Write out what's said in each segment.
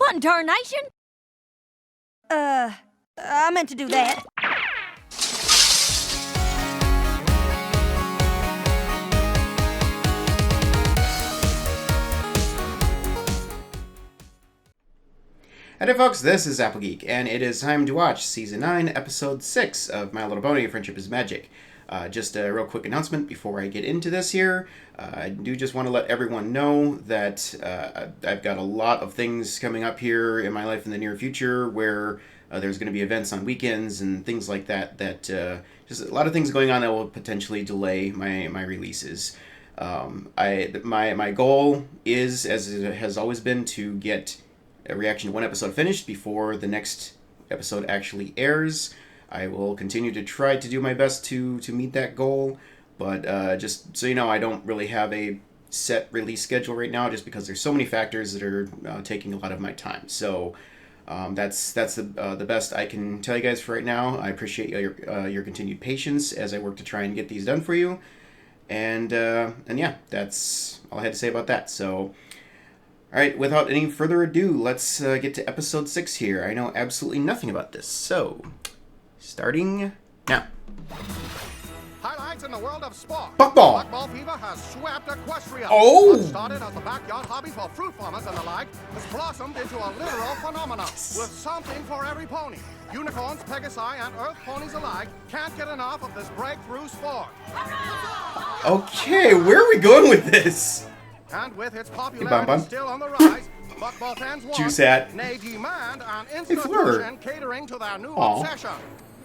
fun, tarnation! I meant to do that. Hey folks, this is Applegeek, and it is time to watch Season 9, Episode 6 of My Little Pony, Friendship is Magic. Just a real quick announcement before I get into this here. I do just want to let everyone know that I've got a lot of things coming up here in my life in the near future where there's going to be events on weekends and things like that, just a lot of things going on that will potentially delay my releases. My goal is, as it has always been, to get a reaction to one episode finished before the next episode actually airs. I will continue to try to do my best to meet that goal, but just so you know, I don't really have a set release schedule right now, just because there's so many factors that are taking a lot of my time. So that's the best I can tell you guys for right now. I appreciate your continued patience as I work to try and get these done for you, and yeah, that's all I had to say about that. So. Alright, without any further ado, let's get to episode 6 here. I know absolutely nothing about this, so starting now. Highlights in the world of sport. Buckball! Buckball fever has swept Equestria. Oh! What started as a backyard hobby for fruit farmers and the like has blossomed into a literal phenomenon with something for every pony. Unicorns, Pegasi, and Earth ponies alike can't get enough of this breakthrough sport. Okay, where are we going with this? And with its popularity still on the rise, Buckball fans want, Juice hat. nay demand, an Hey, Fleur. institution catering to their new Aw. obsession.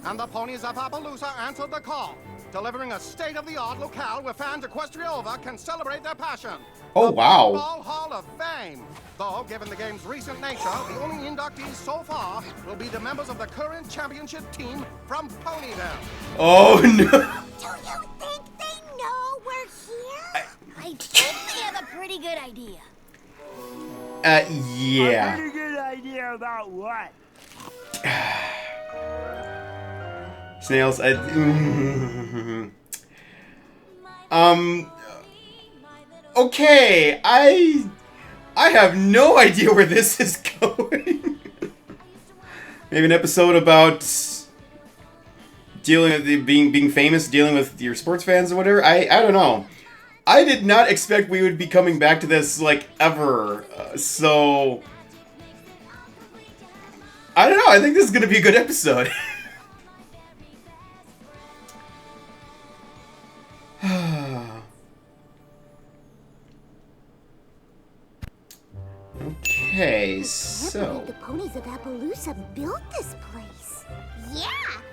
And the ponies of Appaloosa answered the call, delivering a state-of-the-art locale where fans Equestria over can celebrate their passion. Oh, The wow. Buckball Hall of Fame. Though, given the game's recent nature, the only inductees so far will be the members of the current championship team from Ponyville. Oh, no. Do you think they know we're here? I think they have a pretty good idea. Yeah. Pretty good idea about what? Snails, okay, I have no idea where this is going. Maybe an episode about dealing with being famous, dealing with your sports fans or whatever. I don't know. I did not expect we would be coming back to this, like, ever. So I don't know. I think this is going to be a good episode. Okay, so The ponies of Appaloosa built this place. Yeah,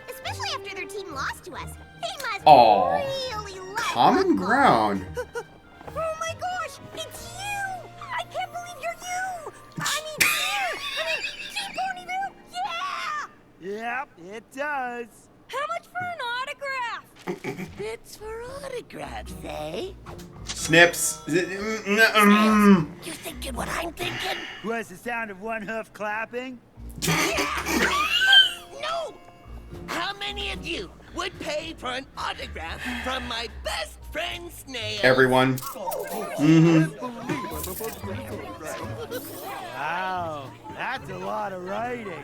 especially after their team lost to us. They must really love common Buckball. ground. Oh my gosh, it's you! I can't believe you're you! I mean, here! See Ponyville? Yeah! Yep, it does. How much for an autograph? It's for autographs, eh? Snips. You thinking what I'm thinking? Was the sound of one hoof clapping? No! How many of you would pay for an autograph from my best friend Snail? Everyone. Wow, that's a lot of writing.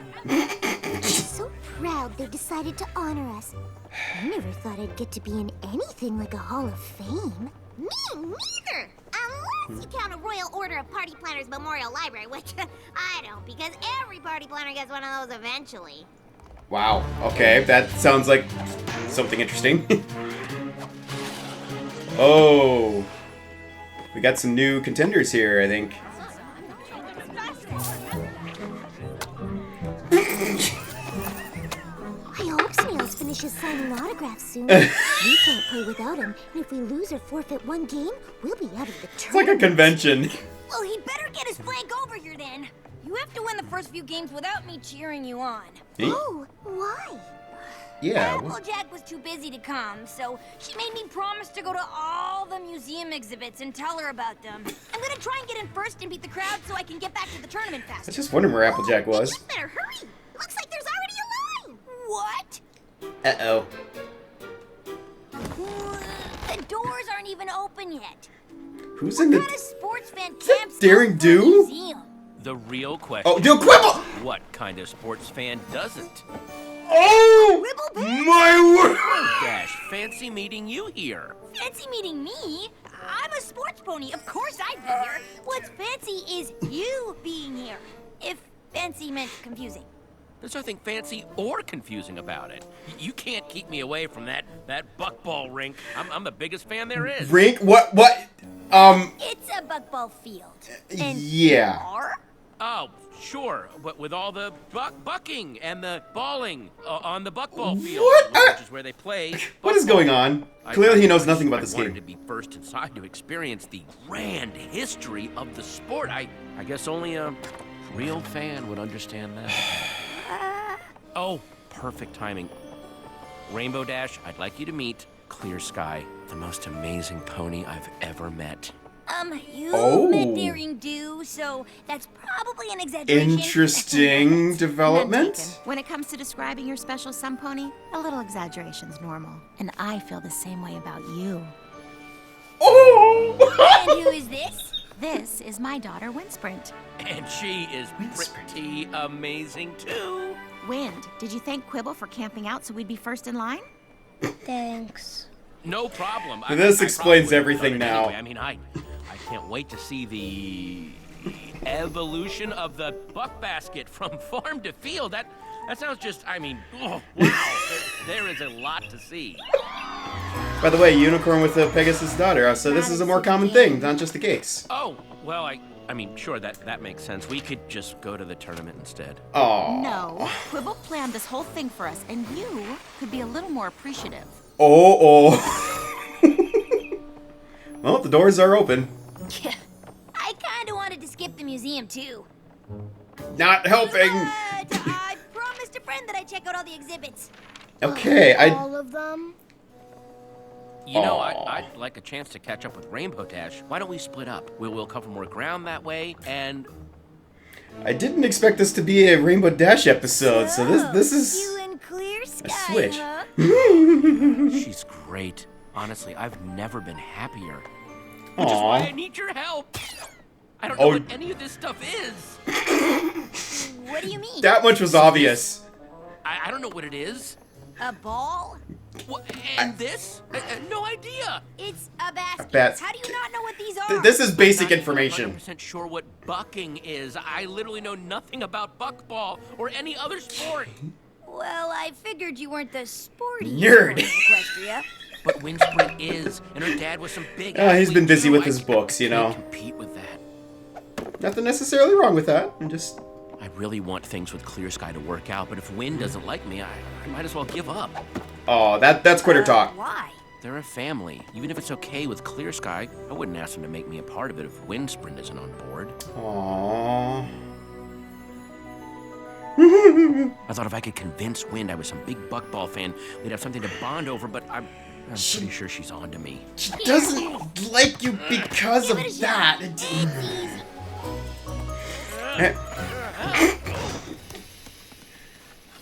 So proud they decided to honor us. I never thought I'd get to be in anything like a Hall of Fame. Me neither! Unless you count a Royal Order of Party Planners Memorial Library, which I don't, because every party planner gets one of those eventually. Wow. Okay, that sounds like something interesting. Oh. We got some new contenders here, I think. I hope Snails finishes signing autographs soon. We can't play without him, and if we lose or forfeit one game, we'll be out of the tournament. It's like a convention. Well, he better get his flank over here then. You have to win the first few games without me cheering you on. Eh? Oh, why? Yeah. Applejack was too busy to come, so she made me promise to go to all the museum exhibits and tell her about them. I'm gonna try and get in first and beat the crowd so I can get back to the tournament I faster. was just wondering where Applejack was. You better hurry. Looks like there's already a line. What? Uh-oh. The doors aren't even open yet. Who's What in kind of the... sports fan that camps Daring out for a Do? museum? the real question. Oh, no, Quibble! What kind of sports fan doesn't? Oh! Quibble My word! Dash, fancy meeting you here. Fancy meeting me? I'm a sports pony. Of course I'd be here. What's fancy is you being here. If fancy meant confusing. There's nothing fancy or confusing about it. You can't keep me away from that buckball rink. I'm the biggest fan there is. Rink? What? It's a buckball field. And Yeah. are? Oh, sure, but with all the bucking and the balling on the buckball field, What? which is where they play. What is going on? Clearly he knows nothing about this I wanted game. to be first inside to experience the grand history of the sport. I guess only a real fan would understand that. Oh, perfect timing. Rainbow Dash, I'd like you to meet Clear Sky, the most amazing pony I've ever met. You Oh. met Daring Do, so that's probably an exaggeration. Interesting None development. taken. When it comes to describing your special sun pony, a little exaggeration's normal. And I feel the same way about you. Oh! And who is this? This is my daughter, Windsprint. And she is pretty amazing, too. Wind, did you thank Quibble for camping out so we'd be first in line? Thanks. No problem. This I explains probably everything would've done it now. anyway. I mean, I can't wait to see the evolution of the buck basket from farm to field. That sounds just, I mean, oh, wow. there is a lot to see. By the way, unicorn with a Pegasus daughter, so this is a more common thing, not just the cakes. Oh, well, I mean, sure, that makes sense. We could just go to the tournament instead. Oh. No, Quibble planned this whole thing for us, and you could be a little more appreciative. Oh. Well, the doors are open. I kind of wanted to skip the museum, too. Not helping. But I promised a friend that I'd check out all the exhibits. Okay, All of them? You know, Aw. I'd like a chance to catch up with Rainbow Dash. Why don't we split up? We'll cover more ground that way, and I didn't expect this to be a Rainbow Dash episode, so this is You and Clear Sky, a switch. huh? she's great. Honestly, I've never been happier. Which is why I Aw. need your help. I don't know Oh. what any of this stuff is. What do you mean? That much was obvious. I don't know what it is. A ball? What, and this? No idea. It's a basket. bas- How do you not know what these are? This is basic Not even information. 100% sure what bucking is. I literally know nothing about buckball or any other sport. Well, I figured you weren't the sporty Nerd. sort of Equestria. But Windsprint is, and her dad was some big. He's been athlete, busy too. with I his books, you can't know. Compete with that. Nothing necessarily wrong with that. I'm just I really want things with Clear Sky to work out, but if Wind doesn't like me, I might as well give up. oh, that's quitter talk. Why? They're a family. Even if it's okay with Clear Sky, I wouldn't ask them to make me a part of it if Windsprint isn't on board. Aww. I thought if I could convince Wind I was some big buckball fan, we'd have something to bond over, but I'm pretty sure she's on to me. She doesn't like you because of that. It's easy.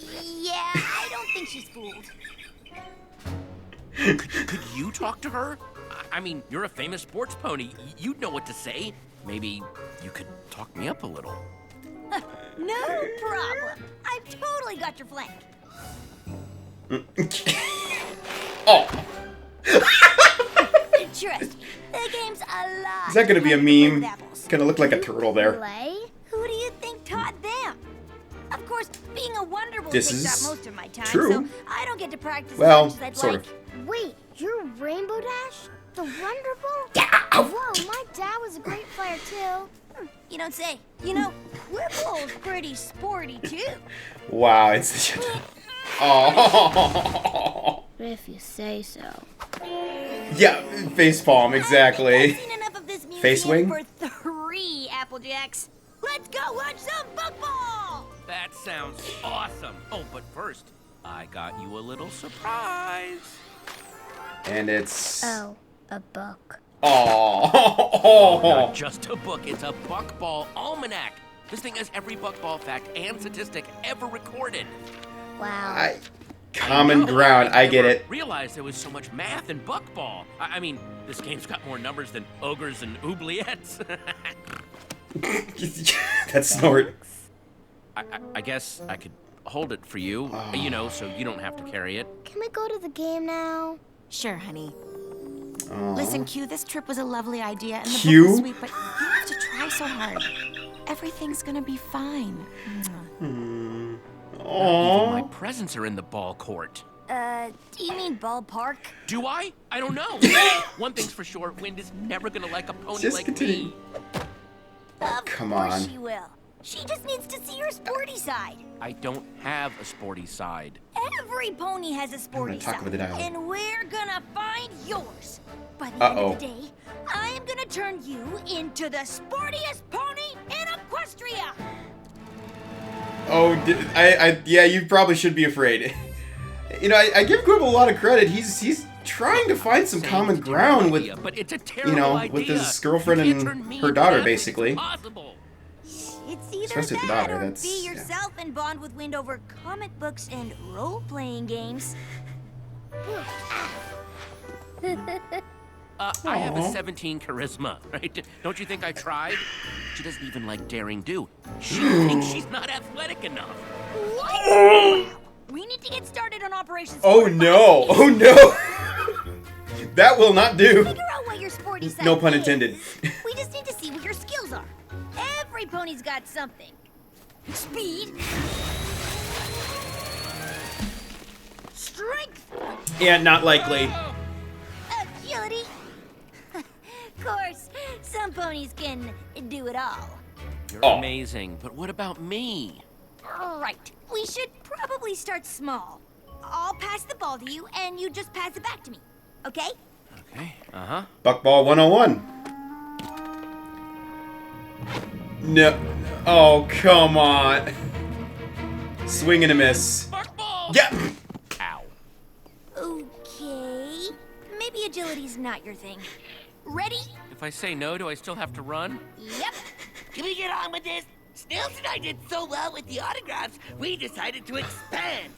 Yeah, I don't think she's fooled. Could you talk to her? I mean, you're a famous sports pony. You'd know what to say. Maybe you could talk me up a little. No problem. I've totally got your flank. Oh, Trust me, the game's a lot. is that gonna be a harder to play with meme? apples. Gonna look like a turtle there. Play? Who do you think taught them? Of course, being a Wonderboy This takes is up most of my time, true. so I don't get to practice Well, as much as I'd sort like. of. Wait, you're Rainbow Dash? The Wonderbolt? Yeah. Whoa, my dad was a great player too. You don't say. You know, Quibble's pretty sporty too. Wow, it's oh. If you say so. Yeah, facepalm, exactly. I've seen enough of this museum Face wing? for 3 Applejacks. Let's go watch some football! That sounds awesome. Oh, but first, I got you a little surprise. And it's Oh, a book. oh. Not just a book, it's a buckball almanac. This thing has every buckball fact and statistic ever recorded. Wow. Common ground. I get it. Realized there was so much math in buckball. I mean, this game's got more numbers than ogres and oubliettes. that snort. I guess I could hold it for you, you know, so you don't have to carry it. Can we go to the game now? Sure, honey. Aw. Listen, Q, this trip was a lovely idea, and the Q? book was sweet, but you have to try so hard. Everything's gonna be fine. Hmm. Even Aww. my presents are in the ball court. Do you mean ballpark? Do I? I don't know. One thing's for sure, Wind is never gonna like a pony Just like continue. me. Come Of course on. she will. She just needs to see her sporty side. I don't have a sporty side. Every pony has a sporty talk side. over the dial. And we're gonna find yours. By the Uh-oh. end of the day, I am gonna turn you into the sportiest pony in Equestria. Oh, yeah, you probably should be afraid. You know, I give Quibble a lot of credit. He's trying to find some Saying common it's a terrible ground with, idea, but it's a you terrible know, idea. with his girlfriend You can't and turn me her into daughter, nothing. It's basically. impossible. It's either Especially the that daughter, or that's- be yeah. yourself and bond with Wind over comic books and role-playing games. I have a Aw. 17 charisma, right? Don't you think I tried? She doesn't even like daring do. She thinks she's not athletic enough. What? We need to get started on Operations. Oh Fortify. no! Oh no! That will not do. Figure out what your sporty side No pun is. intended. We just need to see what your skills are. Every pony's got something. Speed. Strength. Yeah, not likely. Agility. Of course, some ponies can do it all. You're Oh. amazing, but what about me? Right. We should probably start small. I'll pass the ball to you, and you just pass it back to me. Okay? Okay, uh-huh. Buckball 101. No. Oh, come on. Swing and a miss. Bark ball! Yeah. Ow. Okay. Maybe agility's not your thing. Ready? If I say no, do I still have to run? Yep. Can we get on with this? Snails and I did so well with the autographs, we decided to expand.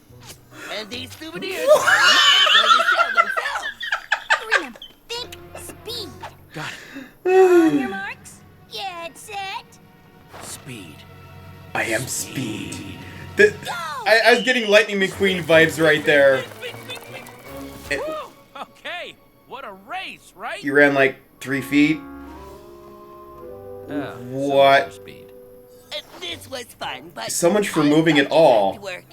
And these souvenirs are not going to sell themselves. Remember, think speed. Got it. On your marks, get set. Speed. I am speed. I was getting Lightning McQueen vibes right there. Woo! Okay, what a race, right? You ran like 3 feet. What? Speed. This was fun, but So much for I moving thought it all. had to work.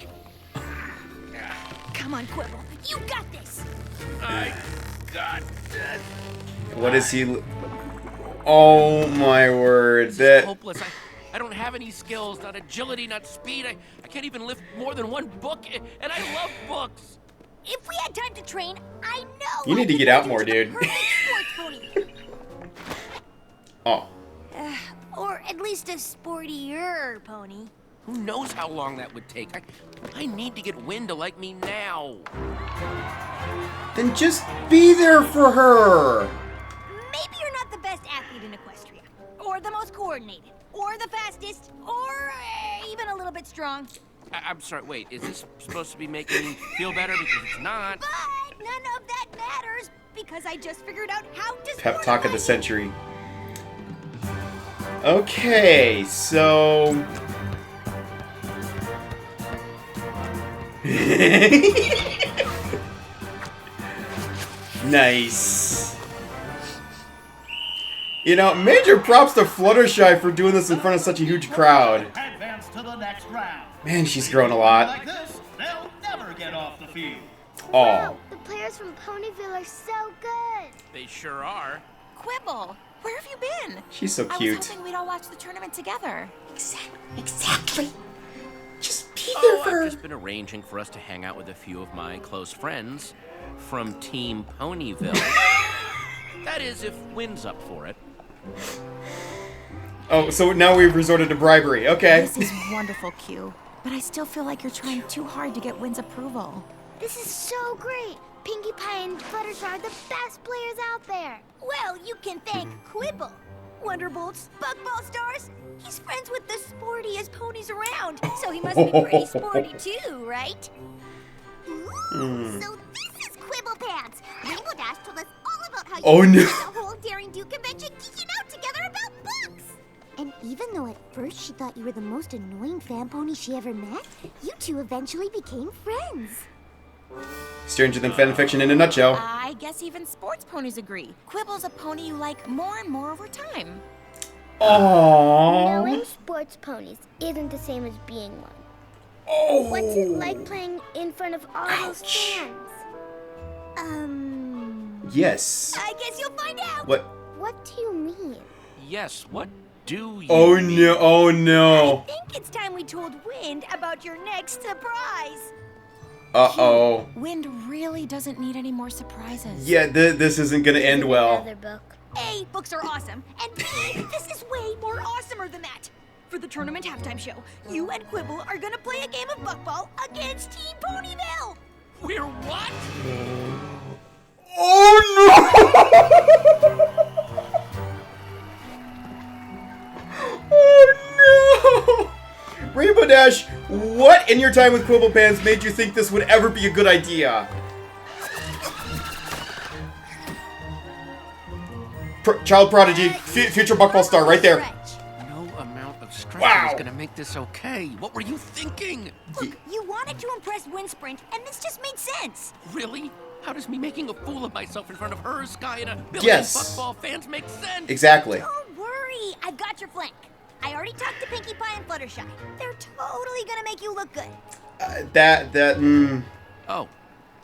Come on, Quibble. You got this. I got this. What is he? Oh my word! This is That hopeless. I don't have any skills, not agility, not speed. I can't even lift more than one book, and I love books. If we had time to train, I know. You I need to could get out turn more, you into dude. the perfect sports pony. oh. Or at least a sportier pony. Who knows how long that would take? I need to get Wind to like me now. Then just be there for her. Maybe you're not the best athlete in Equestria, or the most coordinated, or the fastest, or even a little bit strong. I'm sorry, wait, is this supposed to be making me feel better? Because it's not. But none of that matters because I just figured out how to. Pep talk of the sportify century. Okay, so. Nice. You know, major props to Fluttershy for doing this in front of such a huge crowd. Advance to the next round. Man, she's grown a lot. Like this, they'll never get off the field. Oh. The players from Ponyville are so good. They sure are. Quibble, where have you been? She's so I cute. was hoping we'd all watch the tournament together. Exactly. Just be there Oh, for I've her. just been arranging for us to hang out with a few of my close friends from Team Ponyville. That is, if Wind's up for it. Oh, so now we've resorted to bribery. Okay. This is wonderful, Q. But I still feel like you're trying too hard to get Wind's approval. This is so great. Pinkie Pie and Fluttershy are the best players out there. Well, you can thank Quibble. Wonderbolts, Bugball Stars. He's friends with the sportiest ponies around, so he must be pretty sporty too, right? Ooh, so this is Quibble Pants. Rainbow Dash told us all about how Oh, you no. the whole Daring Do convention geeking out together about books. And Even though at first she thought you were the most annoying fan pony she ever met, you two eventually became friends. Stranger Than fanfiction in a nutshell. I guess even sports ponies agree. Quibble's a pony you like more and more over time. Aww. Knowing sports ponies isn't the same as being one. Oh. What's it like playing in front of all those fans? Yes. I guess you'll find out. What? What do you mean? Yes, what do you Oh mean? no! Oh no! I think it's time we told Wind about your next surprise. Uh-oh. Wind really doesn't need any more surprises. Yeah, this isn't gonna end well. Another book. A, books are awesome, and B, this is way more awesomer than that. For the tournament halftime show, you and Quibble are gonna play a game of buckball against Team Ponyville. We're what? Oh no! Oh no! Rainbow Dash, what in your time with Quibble Pants made you think this would ever be a good idea? Child prodigy, future buckball star, right there. No amount of stretching Wow. is gonna make this okay. What were you thinking? Look, you wanted to impress Wind Sprint, and this just made sense. Really? How does me making a fool of myself in front of her, Sky, and a billion Yes. buckball fans make sense? Exactly. Don't worry, I've got your flank. I already talked to Pinkie Pie and Fluttershy. They're totally gonna make you look good. Oh.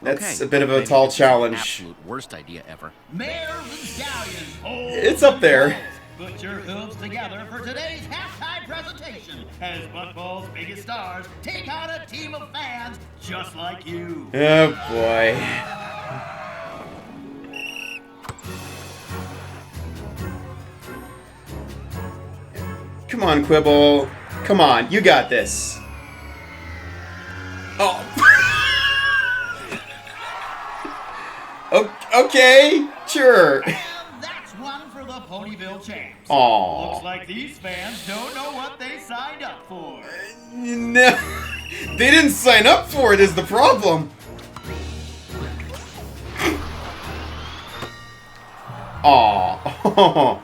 That's okay. a bit of a Maybe tall this is the challenge. Absolute worst idea ever. Mayor Medallion, hold It's up there. Put your hooves together for today's halftime presentation as Buckball's biggest stars take on a team of fans just like you. Oh boy. Come on, Quibble. Come on, you got this. Oh. Okay, sure. And that's one for the Ponyville champs. Aw. Looks like these fans don't know what they signed up for. No, they didn't sign up for it is the problem. Aw.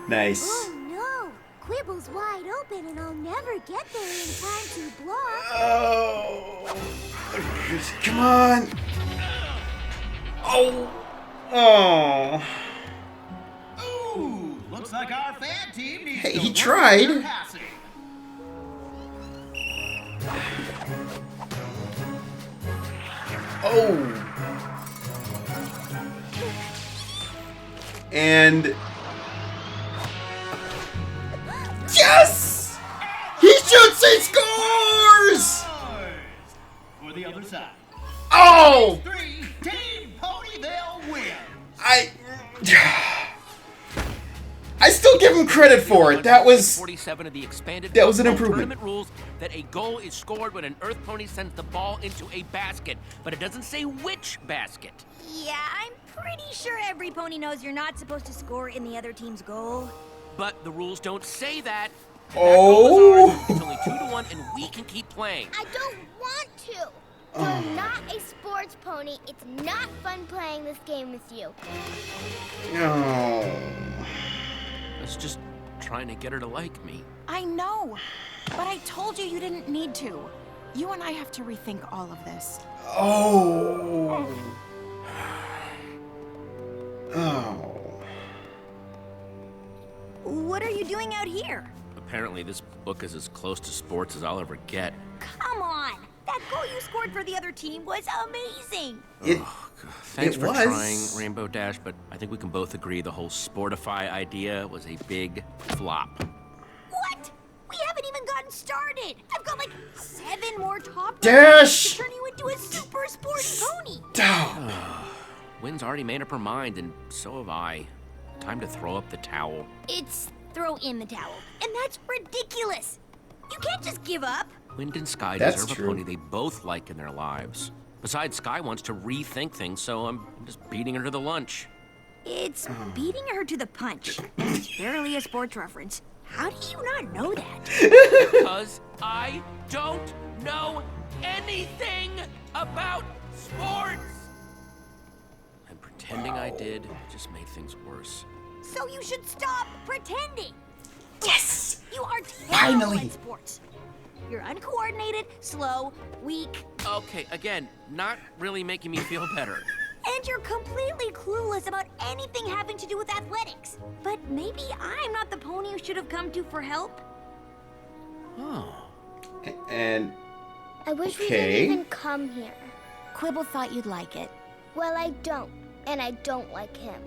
Nice. Oh no, Quibble's wide open, and I'll never get there in time to block. Oh. Come on. Oh. Oh. Ooh, looks like our fan team needs Hey, to he work tried. their passing. Oh. And yes! He shoots, he scores! For the other side. Oh! 3, Team Ponyville wins. I still give him credit for it. That was 47 of the expanded that was an Buckball improvement. Tournament rules that a goal is scored when an Earth Pony sends the ball into a basket, but it doesn't say which basket. Yeah, I'm pretty sure every pony knows you're not supposed to score in the other team's goal. But the rules don't say that. If Oh. that goal is ours, it's only 2-1, and we can keep playing. I don't want to. You're not a sports pony. It's not fun playing this game with you. Oh. I was just trying to get her to like me. I know, but I told you you didn't need to. You and I have to rethink all of this. Oh. Oh. What are you doing out here? Apparently, this book is as close to sports as I'll ever get. Come on! That goal you scored for the other team was amazing! Thanks It for was. trying, Rainbow Dash, but I think we can both agree the whole Sportify idea was a big flop. What? We haven't even gotten started! I've got like 7 more top Dash! to turn you into a super sports pony! Wynn's already made up her mind, and so have I. Time to throw up the towel. It's throw in the towel, and that's ridiculous! You can't just give up! Wind and Sky That's deserve true. a pony they both like in their lives. Besides, Sky wants to rethink things, so I'm just beating her to the lunch. It's beating her to the punch. It's barely a sports reference. How do you not know that? Because I don't know anything about sports! And pretending I did just made things worse. So you should stop pretending! Yes! You are terrible Finally. at sports. You're uncoordinated, slow, weak, Okay, again, not really making me feel better. and you're completely clueless about anything having to do with athletics. But maybe I'm not the pony you should have come to for help. Oh. And I wish we Okay. didn't even come here. Quibble thought you'd like it. Well, I don't. And I don't like him.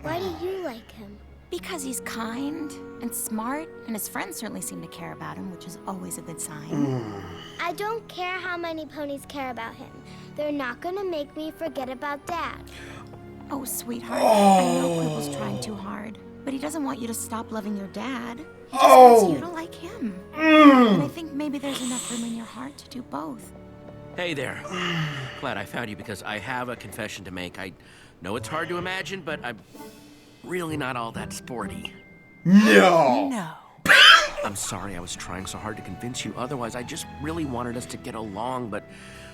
Why do you like him? Because he's kind and smart, and his friends certainly seem to care about him, which is always a good sign. I don't care how many ponies care about him. They're not gonna make me forget about Dad. Oh, sweetheart, I know Quibble's trying too hard, but he doesn't want you to stop loving your dad. He just wants you to like him. And I think maybe there's enough room in your heart to do both. Hey there. Glad I found you because I have a confession to make. I know it's hard to imagine, but I'm really not all that sporty. no. No. I'm sorry I was trying so hard to convince you. Otherwise, I just really wanted us to get along, but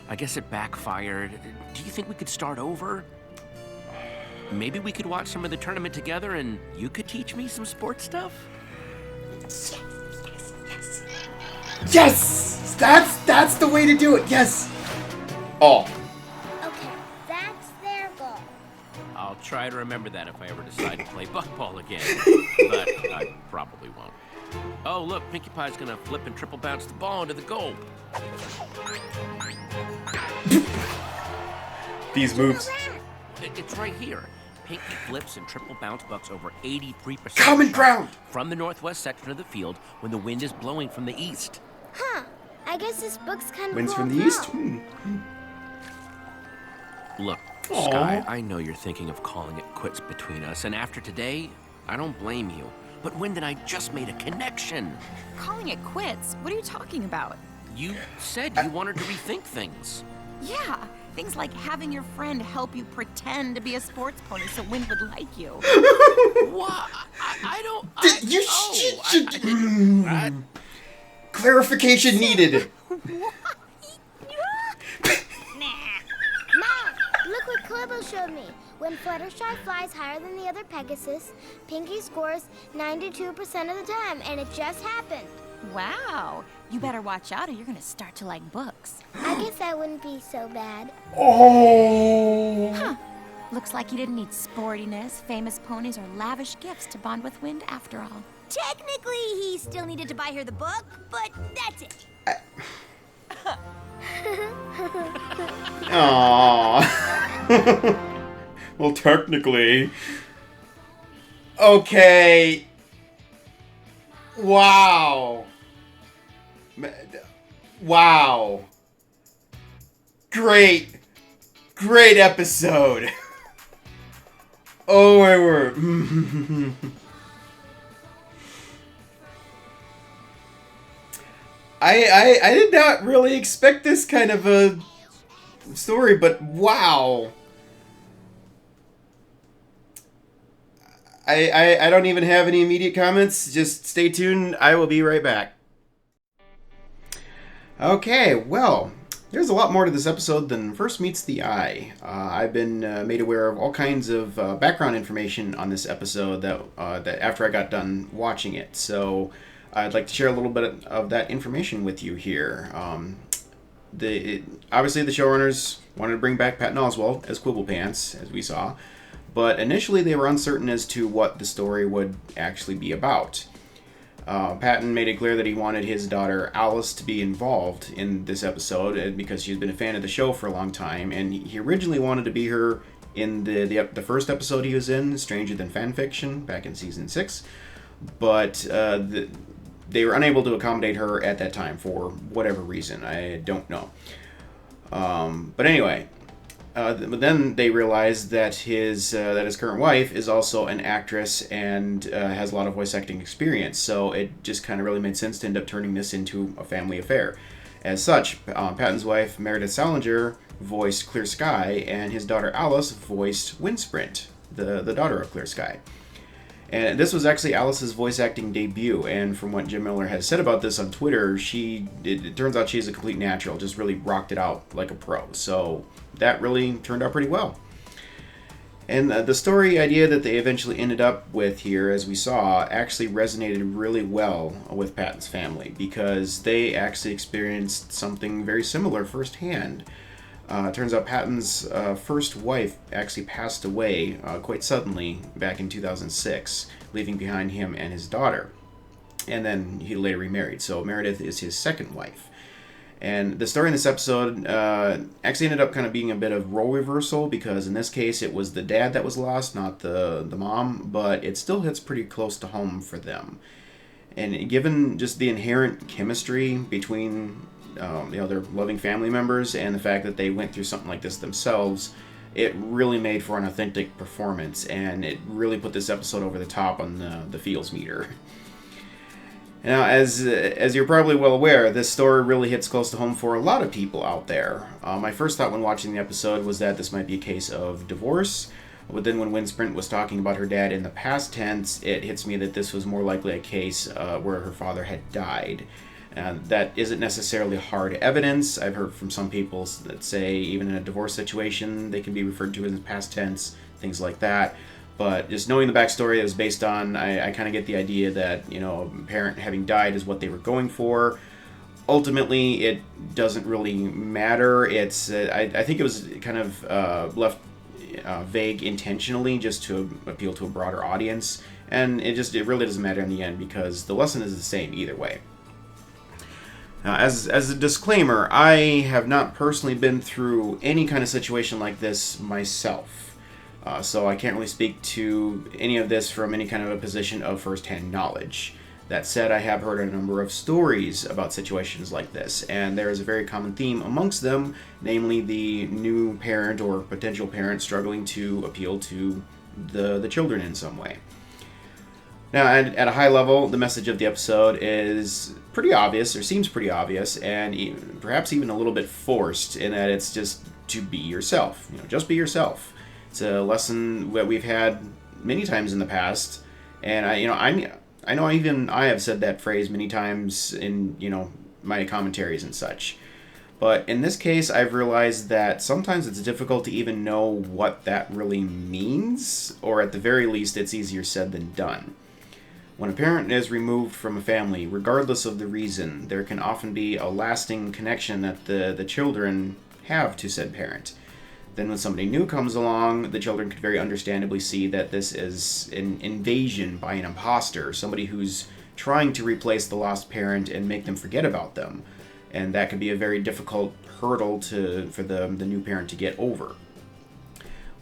I guess it backfired. Do you think we could start over? Maybe we could watch some of the tournament together and you could teach me some sports stuff? Yes! That's the way to do it. Yes. Oh. Okay, that's their goal. I'll try to remember that if I ever decide to play buckball again. But I probably won't. Oh, look, Pinkie Pie's gonna flip and triple bounce the ball into the goal. These moves. It's right here. Pinkie flips and triple bounce bucks over 83% Common shot ground. from the northwest section of the field when the wind is blowing from the east. Huh. I guess this book's kind of Wins cool from the as east. well. Look, Aw. Sky, I know you're thinking of calling it quits between us, and after today, I don't blame you. But when did I just made a connection? Calling it quits? What are you talking about? You said you wanted to rethink things. Yeah, things like having your friend help you pretend to be a sports pony so Wind would like you. What? I don't. You oh, should. Clarification needed. Mom, look what Quibble showed me. When Fluttershy flies higher than the other Pegasus, Pinkie scores 92% of the time, and it just happened. Wow, you better watch out or you're gonna start to like books. I guess that wouldn't be so bad. Oh. Huh. Looks like you didn't need sportiness, famous ponies, or lavish gifts to bond with Wind after all. Technically, he still needed to buy her the book, but that's it. Aww. Well, technically. Okay. Wow. Wow. Great. Great episode. Oh my word. I did not really expect this kind of a story, but wow. I don't even have any immediate comments. Just stay tuned. I will be right back. Okay, well, there's a lot more to this episode than first meets the eye. I've been made aware of all kinds of background information on this episode that after I got done watching it. So I'd like to share a little bit of that information with you here. Obviously, the showrunners wanted to bring back Patton Oswalt as Quibble Pants, as we saw. But initially, they were uncertain as to what the story would actually be about. Patton made it clear that he wanted his daughter Alice to be involved in this episode because she's been a fan of the show for a long time, and he originally wanted to be her in the first episode he was in, Stranger Than Fanfiction, back in season 6, but they were unable to accommodate her at that time for whatever reason. I don't know. But anyway. But then they realized that his current wife is also an actress and has a lot of voice acting experience, so it just kind of really made sense to end up turning this into a family affair. As such, Patton's wife, Meredith Salinger, voiced Clear Sky, and his daughter Alice voiced Windsprint, the daughter of Clear Sky. And this was actually Alice's voice acting debut, and from what Jim Miller has said about this on Twitter, it turns out she's a complete natural, just really rocked it out like a pro. So that really turned out pretty well. And the story idea that they eventually ended up with here, as we saw, actually resonated really well with Patton's family because they actually experienced something very similar firsthand. It turns out Patton's first wife actually passed away quite suddenly back in 2006, leaving behind him and his daughter. And then he later remarried, so Meredith is his second wife. And the story in this episode actually ended up kind of being a bit of role reversal because in this case it was the dad that was lost, not the mom, but it still hits pretty close to home for them. And given just the inherent chemistry between their loving family members and the fact that they went through something like this themselves, it really made for an authentic performance, and it really put this episode over the top on the feels meter. Now, as you're probably well aware, this story really hits close to home for a lot of people out there. My first thought when watching the episode was that this might be a case of divorce, but then when Winsprint was talking about her dad in the past tense, it hits me that this was more likely a case where her father had died. That isn't necessarily hard evidence. I've heard from some people that say even in a divorce situation, they can be referred to as past tense, things like that. But just knowing the backstory it was based on, I kind of get the idea that, a parent having died is what they were going for. Ultimately, it doesn't really matter. It's I think it was kind of left vague intentionally just to appeal to a broader audience. And it really doesn't matter in the end because the lesson is the same either way. Now, as a disclaimer, I have not personally been through any kind of situation like this myself. So I can't really speak to any of this from any kind of a position of first-hand knowledge. That said, I have heard a number of stories about situations like this, and there is a very common theme amongst them, namely the new parent or potential parent struggling to appeal to the children in some way. Now, at a high level, the message of the episode is pretty obvious, or seems pretty obvious, and perhaps even a little bit forced in that it's just to be yourself. Just be yourself. It's a lesson that we've had many times in the past, and I know even I have said that phrase many times in my commentaries and such. But in this case, I've realized that sometimes it's difficult to even know what that really means, or at the very least, it's easier said than done. When a parent is removed from a family, regardless of the reason, there can often be a lasting connection that the children have to said parent. Then when somebody new comes along, the children could very understandably see that this is an invasion by an imposter, somebody who's trying to replace the lost parent and make them forget about them. And that could be a very difficult hurdle for the new parent to get over.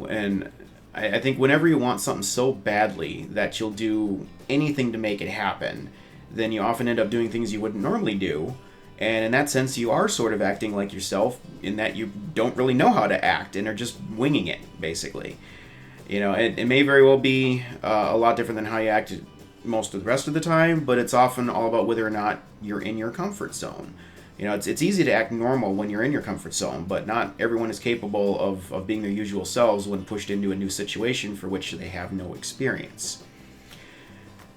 And I think whenever you want something so badly that you'll do anything to make it happen, then you often end up doing things you wouldn't normally do. And in that sense, you are sort of acting like yourself in that you don't really know how to act and are just winging it, basically. It may very well be a lot different than how you act most of the rest of the time, but it's often all about whether or not you're in your comfort zone. It's easy to act normal when you're in your comfort zone, but not everyone is capable of being their usual selves when pushed into a new situation for which they have no experience.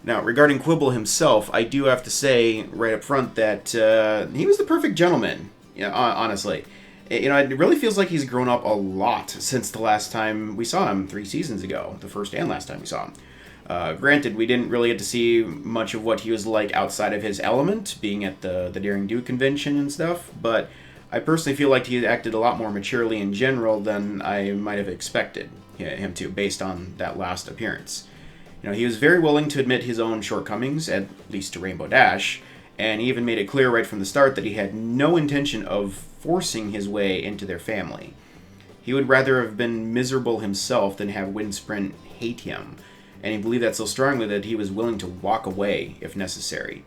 Now, regarding Quibble himself, I do have to say right up front that he was the perfect gentleman, honestly. It really feels like he's grown up a lot since the last time we saw him 3 seasons ago, the first and last time we saw him. Granted, we didn't really get to see much of what he was like outside of his element, being at the Daring Do convention and stuff, but I personally feel like he acted a lot more maturely in general than I might have expected him to, based on that last appearance. He was very willing to admit his own shortcomings, at least to Rainbow Dash, and he even made it clear right from the start that he had no intention of forcing his way into their family. He would rather have been miserable himself than have Winsprint hate him, and he believed that so strongly that he was willing to walk away if necessary.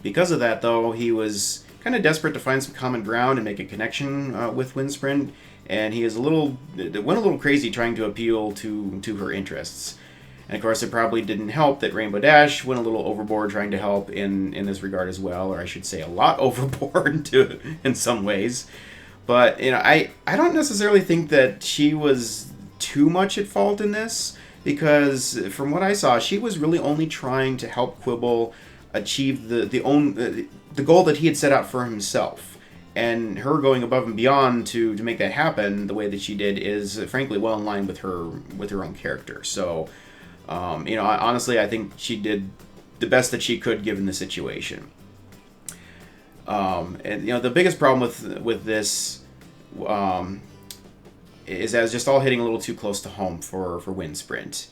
Because of that, though, he was kind of desperate to find some common ground and make a connection with Winsprint, and he went a little crazy trying to appeal to her interests. And of course, it probably didn't help that Rainbow Dash went a little overboard trying to help in this regard as well, or I should say a lot overboard in some ways. But, I don't necessarily think that she was too much at fault in this, because from what I saw, she was really only trying to help Quibble achieve the goal that he had set out for himself. And her going above and beyond to make that happen the way that she did is, frankly, well in line with her own character. So, honestly, I think she did the best that she could given the situation. And the biggest problem with this is that it's just all hitting a little too close to home for Windsprint.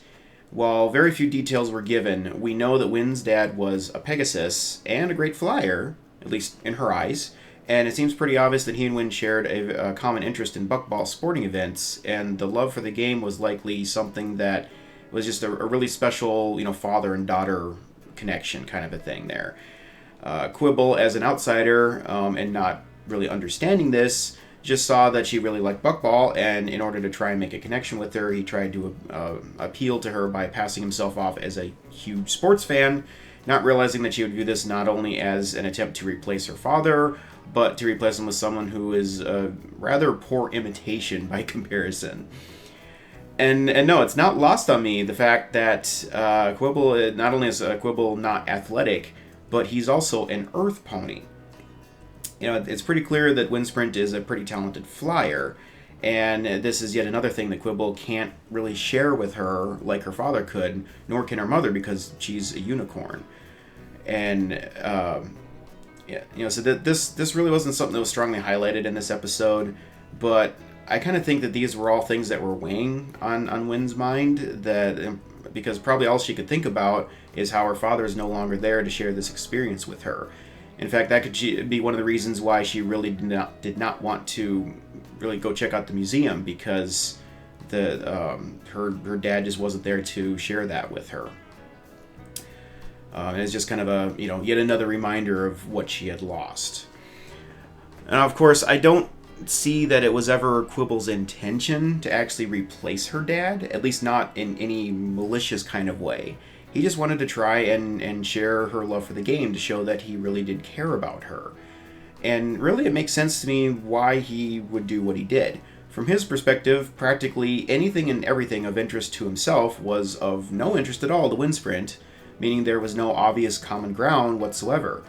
While very few details were given, we know that Wynn's dad was a Pegasus and a great flyer, at least in her eyes, and it seems pretty obvious that he and Wynn shared a common interest in buckball sporting events, and the love for the game was likely something that was just a really special, father and daughter connection kind of a thing there. Quibble, as an outsider and not really understanding this, just saw that she really liked buckball, and in order to try and make a connection with her, he tried to appeal to her by passing himself off as a huge sports fan, not realizing that she would view this not only as an attempt to replace her father, but to replace him with someone who is a rather poor imitation by comparison. And no, it's not lost on me the fact that Quibble, not only is Quibble not athletic, but he's also an earth pony. It's pretty clear that Windsprint is a pretty talented flyer, and this is yet another thing that Quibble can't really share with her like her father could, nor can her mother because she's a unicorn. And so that this really wasn't something that was strongly highlighted in this episode, but I kind of think that these were all things that were weighing on Wynn's mind, because probably all she could think about is how her father is no longer there to share this experience with her. In fact, that could be one of the reasons why she really did not want to really go check out the museum, because her dad just wasn't there to share that with her. And it's just kind of yet another reminder of what she had lost. And of course, I don't see that it was ever Quibble's intention to actually replace her dad, at least not in any malicious kind of way. He just wanted to try and share her love for the game to show that he really did care about her. And really, it makes sense to me why he would do what he did. From his perspective, practically anything and everything of interest to himself was of no interest at all to Windsprint, meaning there was no obvious common ground whatsoever.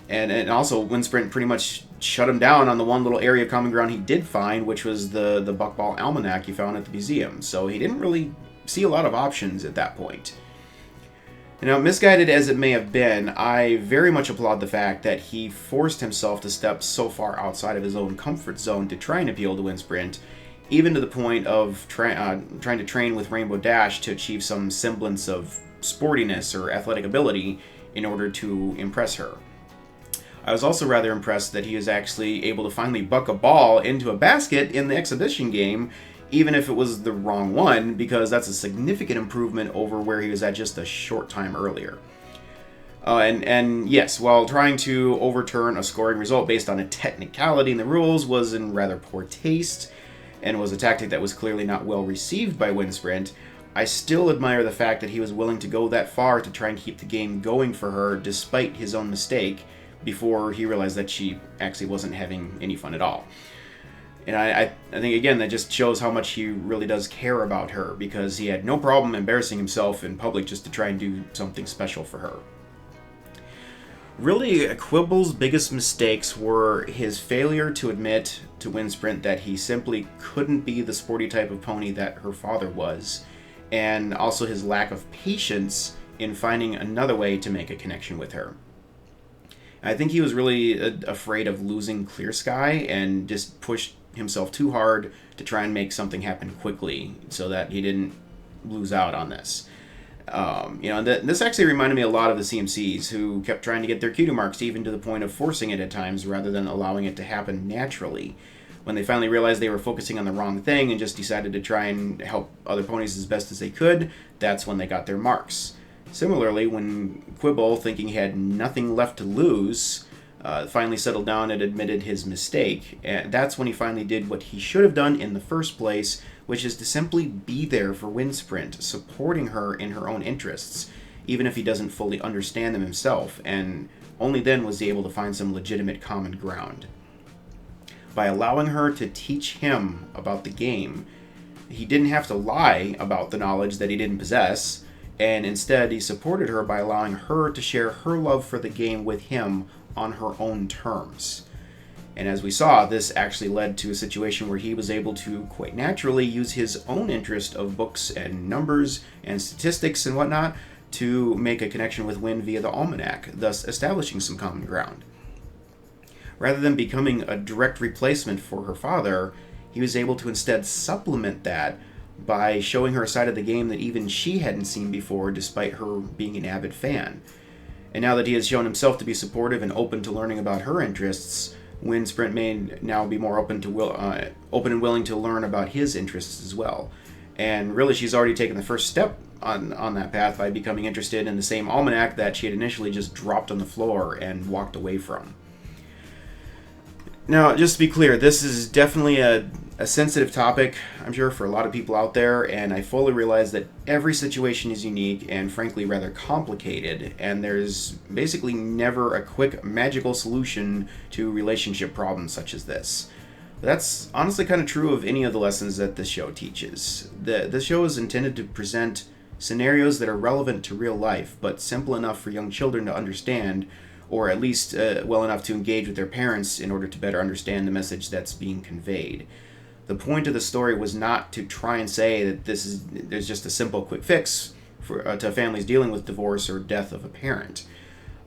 And also, Windsprint pretty much shut him down on the one little area of common ground he did find, which was the Buckball Almanac he found at the museum. So he didn't really see a lot of options at that point. Now, misguided as it may have been, I very much applaud the fact that he forced himself to step so far outside of his own comfort zone to try and appeal to Windsprint, even to the point of trying to train with Rainbow Dash to achieve some semblance of sportiness or athletic ability in order to impress her. I was also rather impressed that he was actually able to finally buck a ball into a basket in the exhibition game, even if it was the wrong one, because that's a significant improvement over where he was at just a short time earlier. And yes, while trying to overturn a scoring result based on a technicality in the rules was in rather poor taste, and was a tactic that was clearly not well received by Windsprint, I still admire the fact that he was willing to go that far to try and keep the game going for her despite his own mistake, before he realized that she actually wasn't having any fun at all. And I think, again, that just shows how much he really does care about her, because he had no problem embarrassing himself in public just to try and do something special for her. Really, Quibble's biggest mistakes were his failure to admit to Windsprint that he simply couldn't be the sporty type of pony that her father was, and also his lack of patience in finding another way to make a connection with her. I think he was really afraid of losing Clear Sky and just pushed himself too hard to try and make something happen quickly so that he didn't lose out on this. This actually reminded me a lot of the CMCs, who kept trying to get their cutie marks, even to the point of forcing it at times rather than allowing it to happen naturally. When they finally realized they were focusing on the wrong thing and just decided to try and help other ponies as best as they could, that's when they got their marks. Similarly, when Quibble, thinking he had nothing left to lose, finally settled down and admitted his mistake, and that's when he finally did what he should have done in the first place, which is to simply be there for Windsprint, supporting her in her own interests, even if he doesn't fully understand them himself, and only then was he able to find some legitimate common ground. By allowing her to teach him about the game, he didn't have to lie about the knowledge that he didn't possess, and instead he supported her by allowing her to share her love for the game with him on her own terms. And as we saw, this actually led to a situation where he was able to quite naturally use his own interest of books and numbers and statistics and whatnot to make a connection with Wynn via the almanac, thus establishing some common ground. Rather than becoming a direct replacement for her father, he was able to instead supplement that by showing her a side of the game that even she hadn't seen before, despite her being an avid fan. And now that he has shown himself to be supportive and open to learning about her interests, Wynn Sprint may now be more open and willing to learn about his interests as well. And really, she's already taken the first step on that path by becoming interested in the same almanac that she had initially just dropped on the floor and walked away from. Now, just to be clear, this is definitely a sensitive topic, I'm sure, for a lot of people out there, and I fully realize that every situation is unique and frankly rather complicated, and there's basically never a quick magical solution to relationship problems such as this. But that's honestly kind of true of any of the lessons that this show teaches. The show is intended to present scenarios that are relevant to real life, but simple enough for young children to understand, or at least well enough to engage with their parents in order to better understand the message that's being conveyed. The point of the story was not to try and say that there's just a simple quick fix to families dealing with divorce or death of a parent.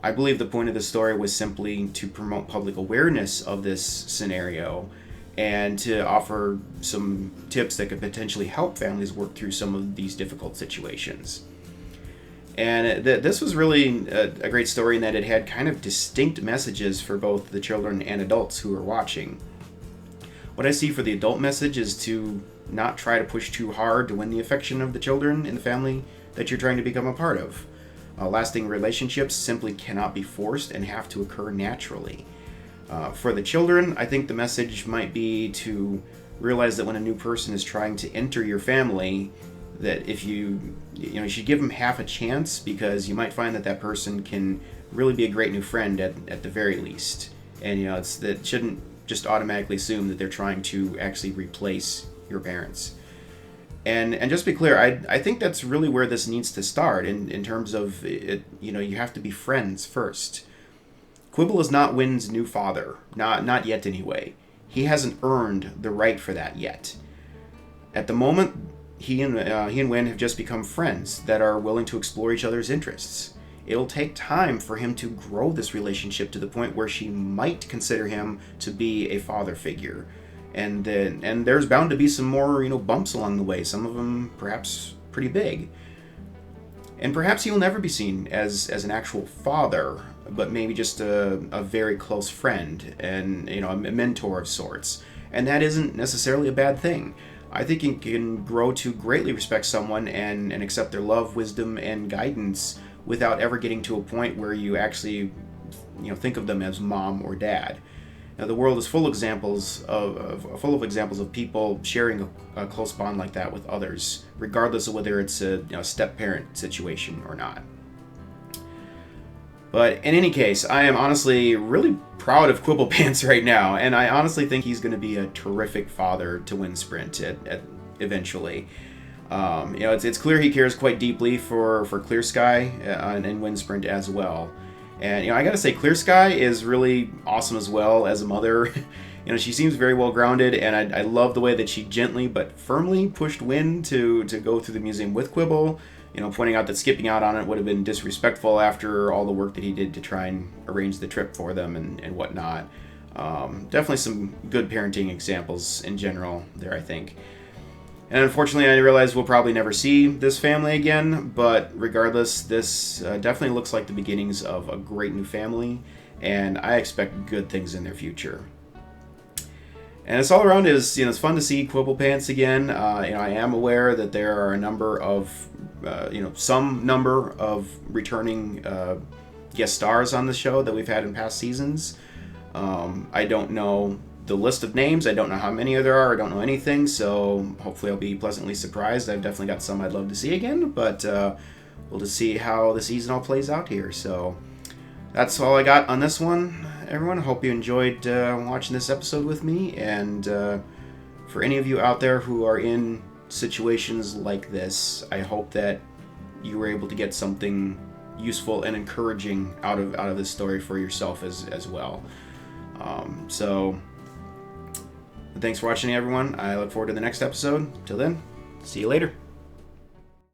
I believe the point of the story was simply to promote public awareness of this scenario and to offer some tips that could potentially help families work through some of these difficult situations. And this was really a great story in that it had kind of distinct messages for both the children and adults who were watching. What I see for the adult message is to not try to push too hard to win the affection of the children in the family that you're trying to become a part of. Lasting relationships simply cannot be forced and have to occur naturally. For the children, I think the message might be to realize that when a new person is trying to enter your family, that if you should give them half a chance, because you might find that person can really be a great new friend at the very least. And that shouldn't just automatically assume that they're trying to actually replace your parents. And just to be clear, I think that's really where this needs to start in terms of it. You have to be friends first. Quibble is not Wynn's new father, not yet anyway. He hasn't earned the right for that yet. At the moment, he and Wynn have just become friends that are willing to explore each other's interests. It'll take time for him to grow this relationship to the point where she might consider him to be a father figure. And there's bound to be some more, bumps along the way, some of them perhaps pretty big. And perhaps he'll never be seen as an actual father, but maybe just a very close friend and, a mentor of sorts. And that isn't necessarily a bad thing. I think you can grow to greatly respect someone and accept their love, wisdom, and guidance without ever getting to a point where you actually, think of them as mom or dad. Now, the world is full of examples of people sharing a close bond like that with others, regardless of whether it's a step-parent situation or not. But in any case, I am honestly really proud of Quibble Pants right now, and I honestly think he's going to be a terrific father to Wynn Sprint eventually. It's clear he cares quite deeply for Clear Sky and Wynn Sprint as well. And I gotta say, Clear Sky is really awesome as well as a mother. She seems very well grounded, and I love the way that she gently but firmly pushed Wynn to go through the museum with Quibble. Pointing out that skipping out on it would have been disrespectful after all the work that he did to try and arrange the trip for them and whatnot. Definitely some good parenting examples in general there, I think. And unfortunately, I realize we'll probably never see this family again, but regardless, this definitely looks like the beginnings of a great new family, and I expect good things in their future. And it's all around is, it's fun to see Quibble Pants again. I am aware that there are a number of, some number of returning guest stars on the show that we've had in past seasons. I don't know the list of names. I don't know how many there are. I don't know anything, so hopefully I'll be pleasantly surprised. I've definitely got some I'd love to see again, but we'll just see how the season all plays out here. So that's all I got on this one, everyone. Hope you enjoyed watching this episode with me, and for any of you out there who are in situations like this, I hope that you were able to get something useful and encouraging out of this story for yourself as well. So thanks for watching, everyone. I look forward to the next episode. Till then, see you later.